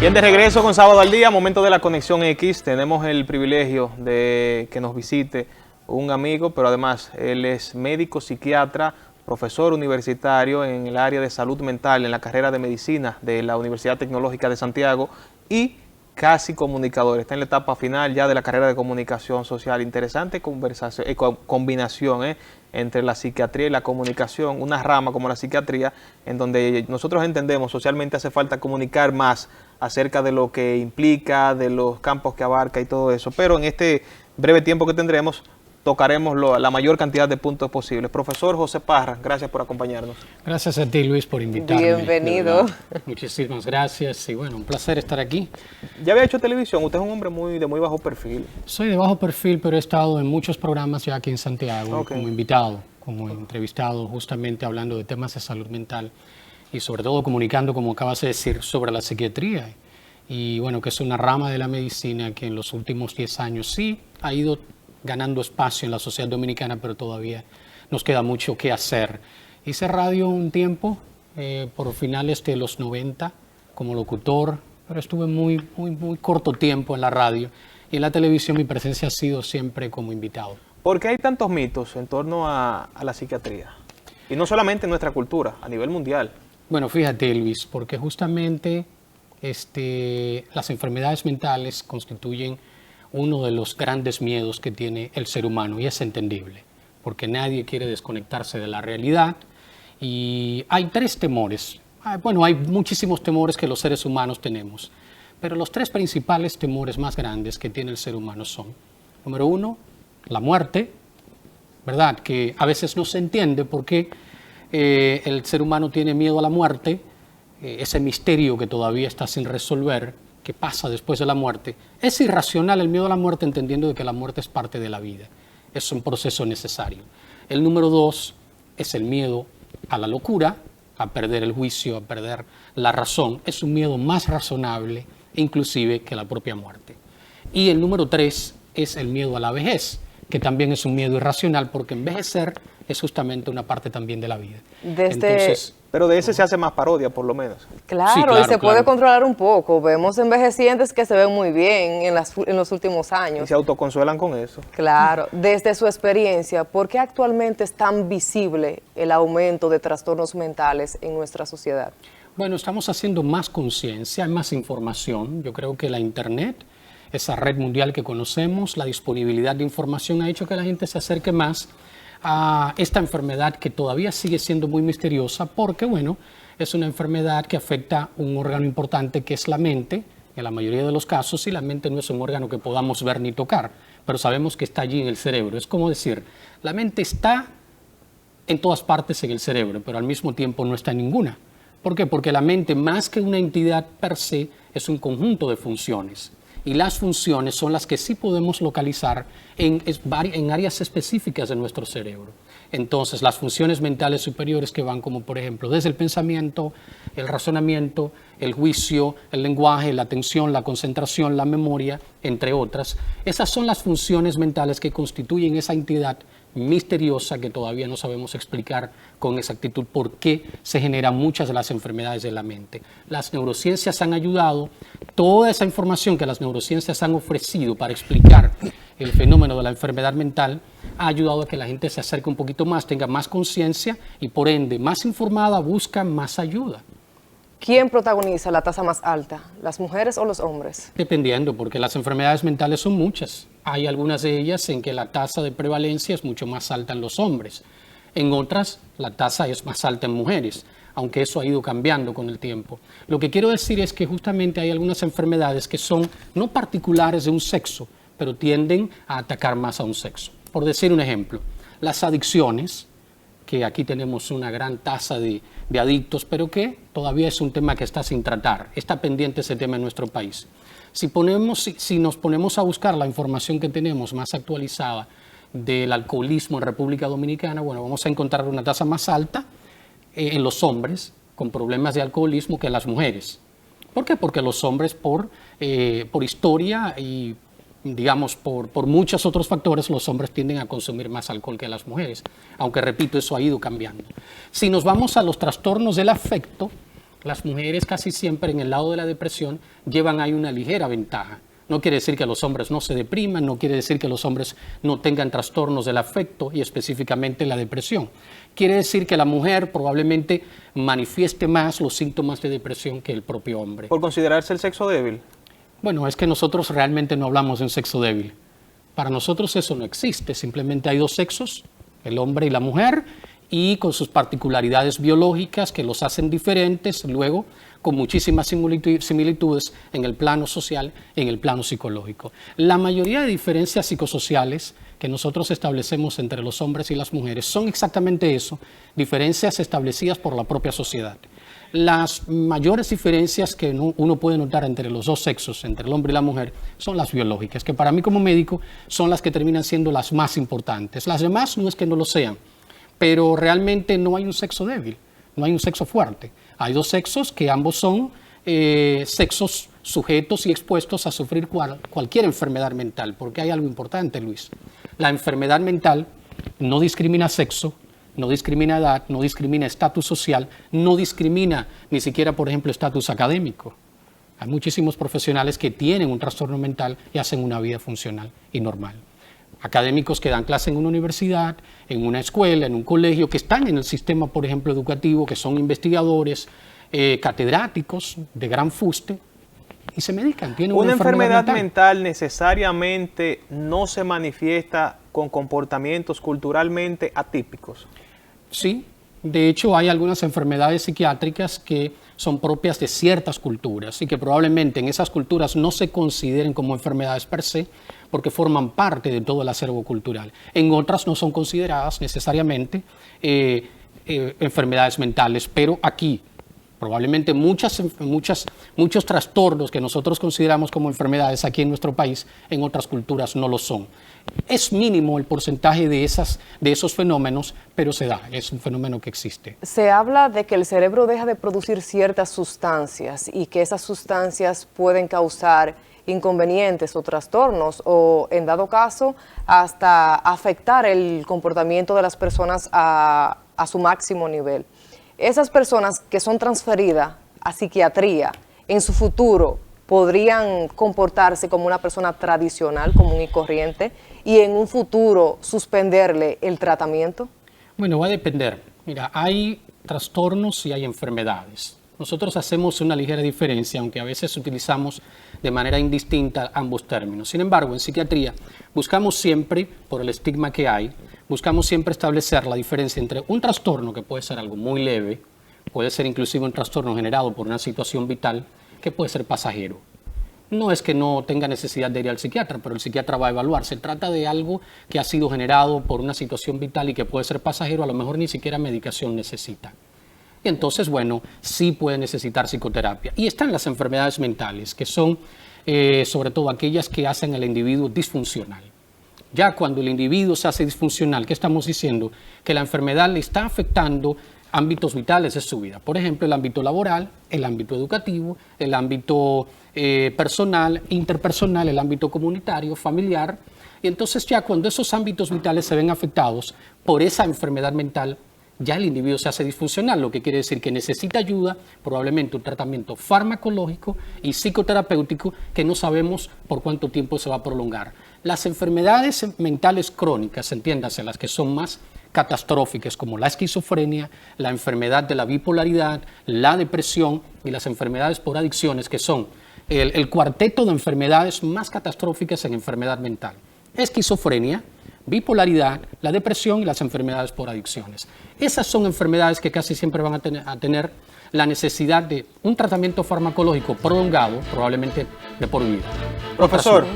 Bien, de regreso con Sábado al Día, momento de la Conexión X. Tenemos el privilegio de que nos visite un amigo, pero además él es médico, psiquiatra, profesor universitario en el área de salud mental, en la carrera de medicina de la Universidad Tecnológica de Santiago y casi comunicador. Está en la etapa final ya de la carrera de comunicación social. Interesante combinación entre la psiquiatría y la comunicación, una rama como la psiquiatría, en donde nosotros entendemos socialmente hace falta comunicar más acerca de lo que implica, de los campos que abarca y todo eso. Pero en este breve tiempo que tendremos, tocaremos la mayor cantidad de puntos posibles. Profesor José Parra, gracias por acompañarnos. Gracias a ti, Luis, por invitarme. Bienvenido. Muchísimas gracias y bueno, un placer estar aquí. ¿Ya había hecho televisión? Usted es un hombre de muy bajo perfil. Soy de bajo perfil, pero he estado en muchos programas ya aquí en Santiago, como invitado, como entrevistado, justamente hablando de temas de salud mental y sobre todo comunicando, como acabas de decir, sobre la psiquiatría. Y bueno, que es una rama de la medicina que en los últimos 10 años sí ha ido ganando espacio en la sociedad dominicana, pero todavía nos queda mucho que hacer. Hice radio un tiempo, por finales de los 90, como locutor, pero estuve muy corto tiempo en la radio. Y en la televisión mi presencia ha sido siempre como invitado. ¿Por qué hay tantos mitos en torno a la psiquiatría? Y no solamente en nuestra cultura, a nivel mundial. Bueno, fíjate, Luis, porque justamente las enfermedades mentales constituyen uno de los grandes miedos que tiene el ser humano, y es entendible, porque nadie quiere desconectarse de la realidad. Y hay tres temores. Bueno, hay muchísimos temores que los seres humanos tenemos, pero los tres principales temores más grandes que tiene el ser humano son, número uno, la muerte, ¿verdad? Que a veces no se entiende por qué el ser humano tiene miedo a la muerte, ese misterio que todavía está sin resolver. ¿Qué pasa después de la muerte? Es irracional el miedo a la muerte, entendiendo de que la muerte es parte de la vida. Es un proceso necesario. El número dos es el miedo a la locura, a perder el juicio, a perder la razón. Es un miedo más razonable, inclusive, que la propia muerte. Y el número tres es el miedo a la vejez, que también es un miedo irracional, porque envejecer es justamente una parte también de la vida. Entonces, pero de ese se hace más parodia, por lo menos. Claro, sí, claro, y se puede controlar un poco. Vemos envejecientes que se ven muy bien en los últimos años. Y se autoconsuelan con eso. Claro, desde su experiencia, ¿por qué actualmente es tan visible el aumento de trastornos mentales en nuestra sociedad? Bueno, estamos haciendo más conciencia, hay más información. Yo creo que la Internet, esa red mundial que conocemos, la disponibilidad de información ha hecho que la gente se acerque más a esta enfermedad que todavía sigue siendo muy misteriosa porque, bueno, es una enfermedad que afecta un órgano importante que es la mente, en la mayoría de los casos, y la mente no es un órgano que podamos ver ni tocar, pero sabemos que está allí en el cerebro. Es como decir, la mente está en todas partes en el cerebro, pero al mismo tiempo no está en ninguna. ¿Por qué? Porque la mente, más que una entidad per se, es un conjunto de funciones. Y las funciones son las que sí podemos localizar en áreas específicas de nuestro cerebro. Entonces, las funciones mentales superiores que van como, por ejemplo, desde el pensamiento, el razonamiento, el juicio, el lenguaje, la atención, la concentración, la memoria, entre otras. Esas son las funciones mentales que constituyen esa entidad misteriosa que todavía no sabemos explicar con exactitud por qué se generan muchas de las enfermedades de la mente. Las neurociencias han ayudado, toda esa información que las neurociencias han ofrecido para explicar el fenómeno de la enfermedad mental ha ayudado a que la gente se acerque un poquito más, tenga más conciencia y por ende más informada, busca más ayuda. ¿Quién protagoniza la tasa más alta, las mujeres o los hombres? Dependiendo, porque las enfermedades mentales son muchas. Hay algunas de ellas en que la tasa de prevalencia es mucho más alta en los hombres. En otras, la tasa es más alta en mujeres, aunque eso ha ido cambiando con el tiempo. Lo que quiero decir es que justamente hay algunas enfermedades que son no particulares de un sexo, pero tienden a atacar más a un sexo. Por decir un ejemplo, las adicciones, que aquí tenemos una gran tasa de adictos, pero que todavía es un tema que está sin tratar. Está pendiente ese tema en nuestro país. Si nos ponemos a buscar la información que tenemos más actualizada del alcoholismo en República Dominicana, bueno, vamos a encontrar una tasa más alta en los hombres con problemas de alcoholismo que en las mujeres. ¿Por qué? Porque los hombres por historia y digamos, por muchos otros factores, los hombres tienden a consumir más alcohol que las mujeres, aunque repito, eso ha ido cambiando. Si nos vamos a los trastornos del afecto, Las mujeres casi siempre en el lado de la depresión llevan ahí una ligera ventaja. No quiere decir que los hombres no se depriman, no quiere decir que los hombres no tengan trastornos del afecto y específicamente la depresión. Quiere decir que la mujer probablemente manifieste más los síntomas de depresión que el propio hombre. ¿Por considerarse el sexo débil? Bueno, es que nosotros realmente no hablamos de un sexo débil. Para nosotros eso no existe, simplemente hay dos sexos, el hombre y la mujer, y con sus particularidades biológicas que los hacen diferentes, luego con muchísimas similitudes en el plano social, en el plano psicológico. La mayoría de diferencias psicosociales que nosotros establecemos entre los hombres y las mujeres son exactamente eso, diferencias establecidas por la propia sociedad. Las mayores diferencias que uno puede notar entre los dos sexos, entre el hombre y la mujer, son las biológicas, que para mí como médico son las que terminan siendo las más importantes. Las demás no es que no lo sean, pero realmente no hay un sexo débil, no hay un sexo fuerte. Hay dos sexos que ambos son sexos sujetos y expuestos a sufrir cualquier enfermedad mental, porque hay algo importante, Luis. La enfermedad mental no discrimina sexo, no discrimina edad, no discrimina estatus social, no discrimina ni siquiera, por ejemplo, estatus académico. Hay muchísimos profesionales que tienen un trastorno mental y hacen una vida funcional y normal. Académicos que dan clase en una universidad, en una escuela, en un colegio, que están en el sistema, por ejemplo, educativo, que son investigadores, catedráticos de gran fuste, y se medican. Tienen una enfermedad mental necesariamente no se manifiesta con comportamientos culturalmente atípicos. Sí, de hecho hay algunas enfermedades psiquiátricas que son propias de ciertas culturas y que probablemente en esas culturas no se consideren como enfermedades per se, porque forman parte de todo el acervo cultural. En otras no son consideradas necesariamente enfermedades mentales, pero aquí probablemente muchos trastornos que nosotros consideramos como enfermedades aquí en nuestro país, en otras culturas no lo son. Es mínimo el porcentaje de esos fenómenos, pero se da, es un fenómeno que existe. Se habla de que el cerebro deja de producir ciertas sustancias y que esas sustancias pueden causar inconvenientes o trastornos o, en dado caso, hasta afectar el comportamiento de las personas a su máximo nivel. Esas personas que son transferidas a psiquiatría, en su futuro podrían comportarse como una persona tradicional, común y corriente, y en un futuro suspenderle el tratamiento? Bueno, va a depender. Mira, hay trastornos y hay enfermedades. Nosotros hacemos una ligera diferencia, aunque a veces utilizamos de manera indistinta ambos términos. Sin embargo, en psiquiatría buscamos siempre, por el estigma que hay, buscamos siempre establecer la diferencia entre un trastorno que puede ser algo muy leve, puede ser inclusive un trastorno generado por una situación vital, que puede ser pasajero. No es que no tenga necesidad de ir al psiquiatra, pero el psiquiatra va a evaluar. Se trata de algo que ha sido generado por una situación vital y que puede ser pasajero, a lo mejor ni siquiera medicación necesita. Y entonces, bueno, sí puede necesitar psicoterapia. Y están las enfermedades mentales, que son sobre todo aquellas que hacen al individuo disfuncional. Ya cuando el individuo se hace disfuncional, ¿qué estamos diciendo? Que la enfermedad le está afectando ámbitos vitales de su vida. Por ejemplo, el ámbito laboral, el ámbito educativo, el ámbito personal, interpersonal, el ámbito comunitario, familiar. Y entonces ya cuando esos ámbitos vitales se ven afectados por esa enfermedad mental, ya el individuo se hace disfuncional, lo que quiere decir que necesita ayuda, probablemente un tratamiento farmacológico y psicoterapéutico que no sabemos por cuánto tiempo se va a prolongar. Las enfermedades mentales crónicas, entiéndase, las que son más catastróficas, como la esquizofrenia, la enfermedad de la bipolaridad, la depresión y las enfermedades por adicciones, que son el cuarteto de enfermedades más catastróficas en enfermedad mental. Esquizofrenia, bipolaridad, la depresión y las enfermedades por adicciones. Esas son enfermedades que casi siempre van a tener la necesidad de un tratamiento farmacológico prolongado, probablemente de por vida. Profesor,